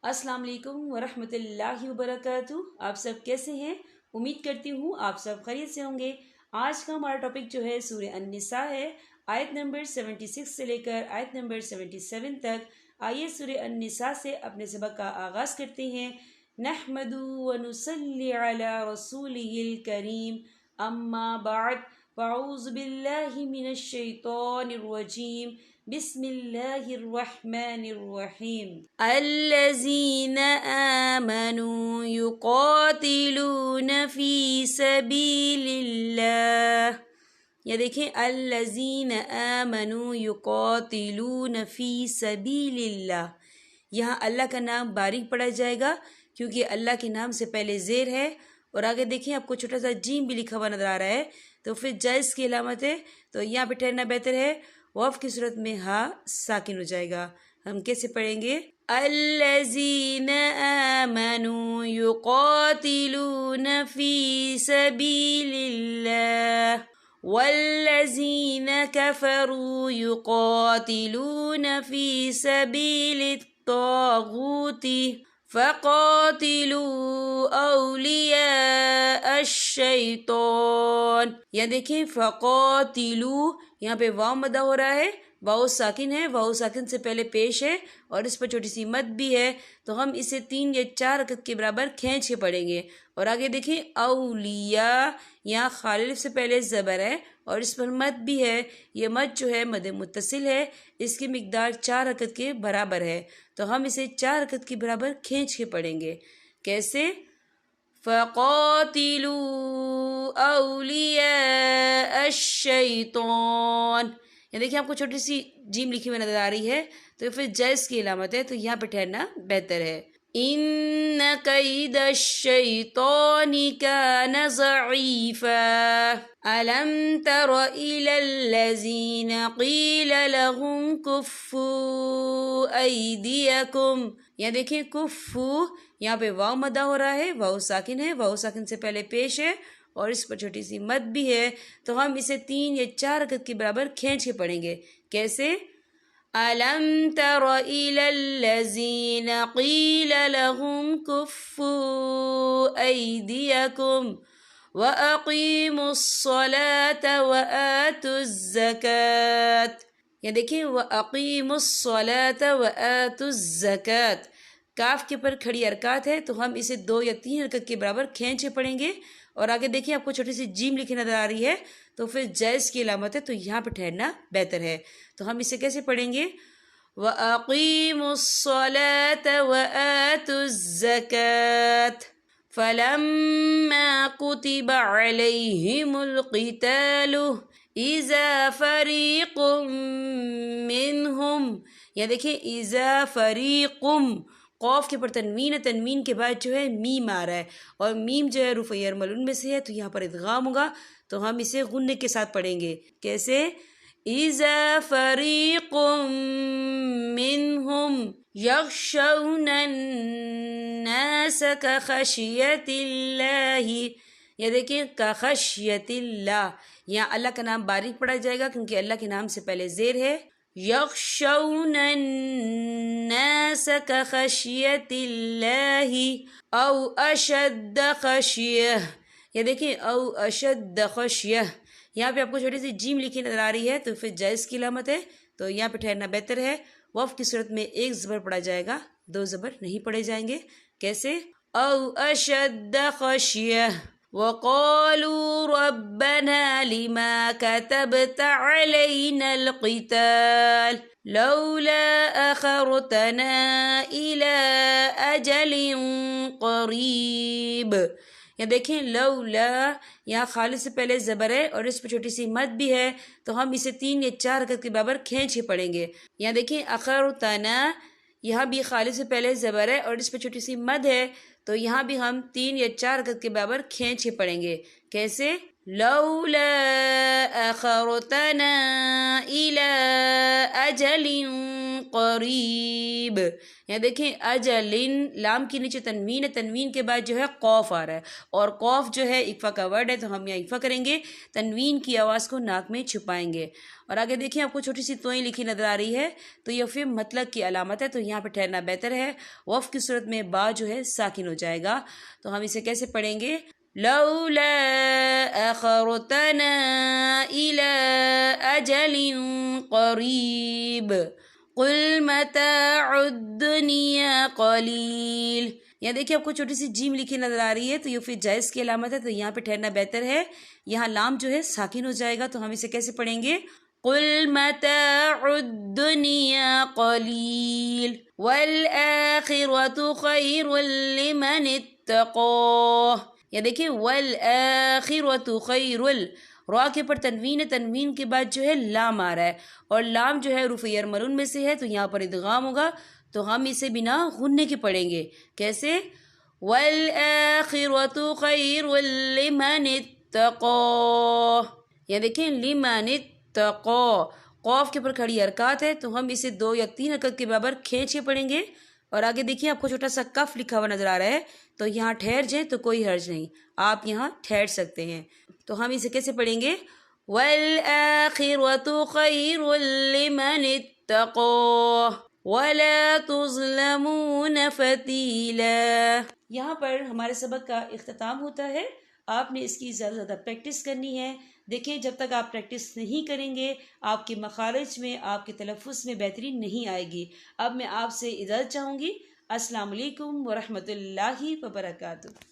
السلام علیکم ورحمۃ اللہ وبرکاتہ۔ آپ سب کیسے ہیں؟ امید کرتی ہوں آپ سب خیریت سے ہوں گے۔ آج کا ہمارا ٹاپک جو ہے سورہ النساء ہے، آیت نمبر 76 سے لے کر آیت نمبر 77 تک۔ آئیے سورہ النساء سے اپنے سبق کا آغاز کرتے ہیں۔ نحمد و نصلی علی رسولہ الکریم، اما بعد، فاعوذ باللہ من الشیطان الرجیم، بسم اللہ الرحمن الرحیم۔ الذین آمنوا یقاتلون فی سبیل اللہ۔ یا دیکھیں، الذین آمنوا یقاتلون فی سبیل اللہ، یہاں اللہ کا نام باریک پڑھا جائے گا کیونکہ اللہ کے نام سے پہلے زیر ہے، اور آگے دیکھیں آپ کو چھوٹا سا جیم بھی لکھا ہوا نظر آ رہا ہے، تو پھر جائز کی علامت ہے، تو یہاں پہ ٹھہرنا بہتر ہے۔ وقف کی صورت میں ہاں ساکن ہو جائے گا۔ ہم کیسے پڑھیں گے؟ الذین آمنوا یقاتلون فی سبیل اللہ والذین کفروا یقاتلون فی سبیل الطاغوت فقاتلوا اولیاء الشیطان۔ یا دیکھیں فقاتلوا، یہاں پہ واو مدہ ہو رہا ہے، واو ساکن ہے، واو ساکن سے پہلے پیش ہے اور اس پر چھوٹی سی مد بھی ہے، تو ہم اسے 3 یا 4 عدد کے برابر کھینچ کے پڑھیں گے۔ اور آگے دیکھیں اولیاء، یہاں خالف سے پہلے زبر ہے اور اس پر مد بھی ہے، یہ مد جو ہے مد متصل ہے، اس کی مقدار 4 عدد کے برابر ہے، تو ہم اسے 4 عدد کے برابر کھینچ کے پڑھیں گے۔ کیسے؟ فَقَاتِلُوا أَوْلِيَاءَ الشَّيْطَانِ۔ یہ دیکھیں آپ کو چھوٹی سی جیم لکھی ہوئی نظر آ رہی ہے، تو پھر جائز کی علامت ہے، تو یہاں پہ ٹھہرنا بہتر ہے۔ إِنَّ كَيْدَ الشَّيْطَانِ كَانَ ضَعِيفًا أَلَمْ تَرَ إِلَى الَّذِينَ قِيلَ لَهُمْ كُفُّوا أَيْدِيَكُمْ۔ یہاں دیکھیں کفو، یہاں پہ واو مدہ ہو رہا ہے، واو ساکن ہے، واو ساکن سے پہلے پیش ہے اور اس پر چھوٹی سی مد بھی ہے، تو ہم اسے 3 یا 4 عدد کے برابر کھینچ کے پڑھیں گے۔ کیسے؟ أَلَمْ تَرَ إِلَى الَّذِينَ قِيلَ لَهُمْ كُفُّوا أَيْدِيَكُمْ وَأَقِيمُوا الصَّلَاةَ وَآتُوا الزَّكَاةَ۔ یا دیکھیں وَأَقِيمُوا الصَّلَاةَ وَآتُوا الزَّكَاةَ، کاف کے پر کھڑی حرکات ہے، تو ہم اسے 2 یا 3 حرکت کے برابر کھینچ کے پڑھیں گے۔ اور آگے دیکھیں آپ کو چھوٹی سی جیم لکھی نظر آ رہی ہے، تو پھر جائز کی علامت ہے، تو یہاں پہ ٹھہرنا بہتر ہے، تو ہم اسے کیسے پڑھیں گے؟ وَأَقِيمُوا الصَّلَاةَ وَآتُوا الزَّكَاةَ فَلَمَّا كُتِبَ عَلَيْهِمُ الْقِتَالُ إِذَا فَرِيقٌ مِّنْهُمْ۔ یا دیکھیں اِذَا فَرِيقٌ، قوف کے پر تنوین ہے، تنوین کے بعد جو ہے میم آ رہا ہے، اور میم جو ہے حروف یرملون میں سے ہے، تو یہاں پر ادغام ہوگا، تو ہم اسے غنّے کے ساتھ پڑھیں گے۔ کیسے؟ اِذَا فَرِيقٌ مِّنْهُمْ يَخْشَوْنَ النَّاسَ كَخَشْيَةِ اللَّهِ۔ یا دیکھیں كَخَشْيَةِ اللَّهِ، یہاں اللہ کا نام باریک پڑھا جائے گا کیونکہ اللہ کے نام سے پہلے زیر ہے۔ يَخْشَوْنَ النَّاسَ كَخَشْيَةِ اللَّهِ أَوْ أَشَدَّ خَشْيَةً۔ یا دیکھیں او اشد خشیہ، یہاں پہ آپ کو چھوٹی سی جیم لکھی نظر آ رہی ہے، تو پھر جائز کی علامت ہے، تو یہاں پہ ٹھہرنا بہتر ہے۔ وقف کی صورت میں 1 زبر پڑھا جائے گا، 2 زبر نہیں پڑھے جائیں گے۔ کیسے؟ او اشد خشیہ وَقَالُوا رَبَّنَا لِمَا كَتَبْتَ عَلَيْنَا الْقِتَالَ لَوْلَا أَخَرْتَنَا إِلَىٰ أَجَلٍ قَرِيبٍ۔ یا دیکھیں لولا، یہاں خالص سے پہلے زبر ہے اور اس پہ چھوٹی سی مد بھی ہے، تو ہم اسے 3 یا 4 عدد کے برابر کھینچ کے پڑھیں گے۔ یہاں دیکھیں اخرتنا، یہاں بھی خالص سے پہلے زبر ہے اور اس پہ چھوٹی سی مد ہے، تو یہاں بھی ہم 3 یا 4 حرکت کے برابر کھینچ کے پڑھیں گے. کیسے؟ لولا اخرتنا الى اجل قریب. یہاں دیکھیں اجلن، لام کے نیچے تنوین ہے، تنوین کے بعد جو ہے قوف آ رہا ہے، اور قوف جو ہے اکفا کا ورڈ ہے، تو ہم یہاں اکفا کریں گے، تنوین کی آواز کو ناک میں چھپائیں گے. اور آگے دیکھیں آپ کو چھوٹی سی توئیں لکھی نظر آ رہی ہے، تو یہ فی مطلق کی علامت ہے، تو یہاں پہ ٹھہرنا بہتر ہے. وقف کی صورت میں با جو ہے ساکن ہو جائے گا. تو ہم اسے کیسے پڑھیں گے؟ لولا اخرتنا الى اجل قریب قل متاع الدنیا قلیل. یہاں دیکھیں آپ کو چھوٹی سی جیم لکھی نظر آ رہی ہے، تو یہ پھر جائز کی علامت ہے، تو یہاں پہ ٹھہرنا بہتر ہے. یہاں لام جو ہے ساکن ہو جائے گا، تو ہم اسے کیسے پڑھیں گے؟ قل متاع الدنیا قلیل والآخرۃ خیر لمن اتقى. یا دیکھیں والآخرۃ خیر، را کے پر تنوین ہے، تنوین کے بعد جو ہے لام آ رہا ہے، اور لام جو ہے حروف یرملون میں سے ہے، تو یہاں پر ادغام ہوگا، تو ہم اسے بنا غننے کے پڑھیں گے. کیسے؟ والآخرۃ خیر لمن اتقى. یا دیکھیں لمن اتقى، قوف کے پر کھڑی حرکات ہے، تو ہم اسے 2 یا 3 حرکت کے برابر کھینچ کے پڑھیں گے. اور آگے دیکھیں آپ کو چھوٹا سا کف لکھا ہوا نظر آ رہا ہے، تو یہاں ٹھہر جائیں تو کوئی حرج نہیں، آپ یہاں ٹھہر سکتے ہیں. تو ہم اسے کیسے پڑھیں گے؟ وَالْآخِرَةُ خَيْرٌ لِمَنِ اتَّقَى وَلَا تُظْلَمُونَ فَتِيلًا. یہاں پر ہمارے سبق کا اختتام ہوتا ہے. آپ نے اس کی زیادہ سے زیادہ پریکٹس کرنی ہے. دیکھیں جب تک آپ پریکٹس نہیں کریں گے آپ کے مخارج میں، آپ کے تلفظ میں بہتری نہیں آئے گی. اب میں آپ سے اجازت چاہوں گی. السلام علیکم ورحمۃ اللہ وبرکاتہ.